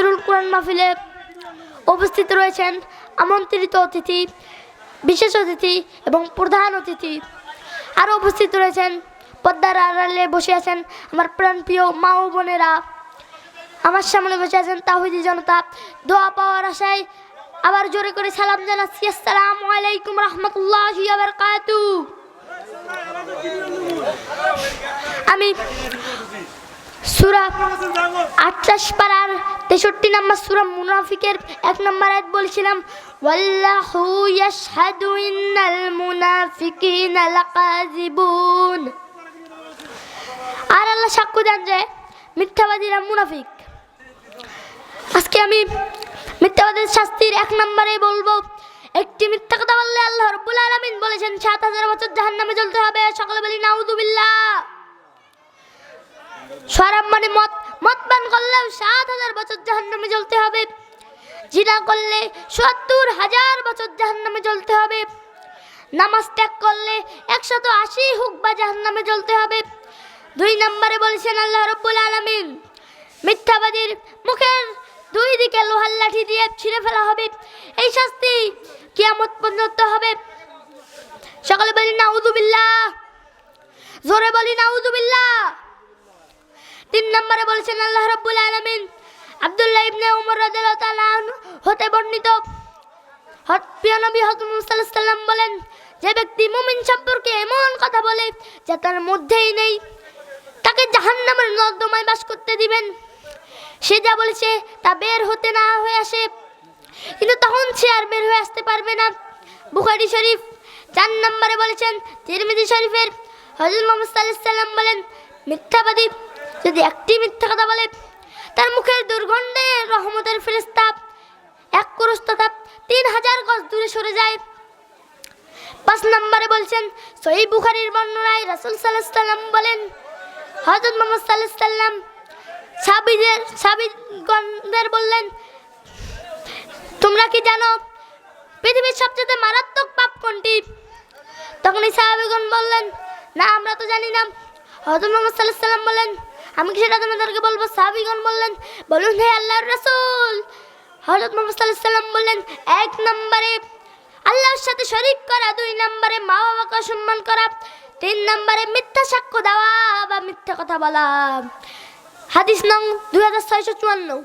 তাফসীরুল কুরআন মাহফিলে উপস্থিত রয়েছেন আমন্ত্রিত অতিথি, বিশেষ অতিথি এবং প্রধান অতিথি। আরও উপস্থিত রয়েছেন পর্দার আড়ালে বসে আছেন আমার প্রাণপ্রিয় মা ও বোনেরা। আমার সামনে বসে আছেন তাওহীদি জনতা। দোয়া পাওয়ার আশায় আবার জোরে করে সালাম জানাচ্ছি, আসসালামু আলাইকুম রহমতুল্লাহি ওয়া বারাকাতুহু। আমি সূরা 28 পারার 63 নম্বর সূরা মুনাফিকের 1 নম্বর আয়াত বলেছিলাম, ওয়াল্লাহু ইয়াশহাদু ইন্নাল মুনাফিকিনা লাকাযিবুন। আর আল্লাহ সাক্ষ্য দেন যে মিথ্যাবাদীরা মুনাফিক। আজকে আমি মিথ্যাবাদীর শাস্তির 1 নম্বরে বলবো, একটি মিথ্যা কথা বললে আল্লাহ রাব্বুল আলামিন বলেছেন 7000 বছর জাহান্নামে জ্বলতে হবে। সকলে বলি নাউযুবিল্লাহ। শরাব মানে মদ পান করলে 7000 বছর জাহান্নামে জ্বলতে হবে। জিনা করলে 70000 বছর জাহান্নামে জ্বলতে হবে। নামাজ ত্যাগ করলে 180 হুকবা জাহান্নামে জ্বলতে হবে। 2 নম্বরে বলেছেন আল্লাহ রাব্বুল আলামিন, মিথ্যাবাদীর মুখের 2 দিকে লোহার লাঠি দিয়ে ছিঁড়ে ফেলা হবে। এই শাস্তি কিয়ামত পর্যন্ত হবে। সকলে বলি নাউযুবিল্লাহ, জোরে বলি নাউযুবিল্লাহ। 3 নম্বরে বলেছেন আল্লাহ রাব্বুল আলামিন, আব্দুল্লাহ ইবনে উমর রাদিয়াল্লাহু তাআলা হতে বর্ণিত, প্রিয় নবী হযরত মুহাম্মদ সাল্লাল্লাহু আলাইহি ওয়াসাল্লাম বলেন, যে ব্যক্তি মুমিন সম্পর্কে এমন কথা বলে যা তার মধ্যেই নেই, তাকে জাহান্নামের নর্দমায় বাস করতে দিবেন। সে যা বলেছে তা বের হতে না হয়ে আসে, কিন্তু তখন সে আর বের হয়ে আসতে পারবে না। বুখারী শরীফ। 4 নম্বরে বলেছেন তিরমিজি শরীফের, হযরত মুহাম্মদ সাল্লাল্লাহু আলাইহি ওয়াসাল্লাম বলেন, মিথ্যাবাদী যদি একটি মিথ্যা কথা বলে, তার মুখের দুর্গন্ধে রহমতের ফেরেশতা 1 ক্রোশ তথা 3000 গজ দূরে সরে যায়। 5 নম্বরে বলছেন সহিহ বুখারীর বর্ণনায় রাসূল সাল্লাল্লাহু আলাইহি ওয়াসাল্লাম বলেন, হযরত মুহাম্মদ সাল্লাল্লাহু আলাইহি ওয়াসাল্লাম সাহাবীগণদের বললেন, তোমরা কি জানো পৃথিবীর সবচেয়ে মারাত্মক পাপ কোনটি? তখন এই সাহাবীগণ বললেন, না আমরা তো জানি না। হযরত মুহাম্মদ সাল্লাল্লাহু আলাইহি ওয়াসাল্লাম বললেন, আমি কি সেটা তোমাদেরকে বলবো? সাহাবীগণ বললেন, বলুন হে আল্লাহর রাসূল। হযরত মুহাম্মদ সাল্লাল্লাহু আলাইহি ওয়াসাল্লাম বললেন, 1 নম্বরে আল্লাহর সাথে শরীক করা, 2 নম্বরে মা বাবাকে অসম্মান করা, 3 নম্বরে মিথ্যা সাক্ষ্য দেওয়া বা মিথ্যা কথা বলা। হাদিস নং 2654।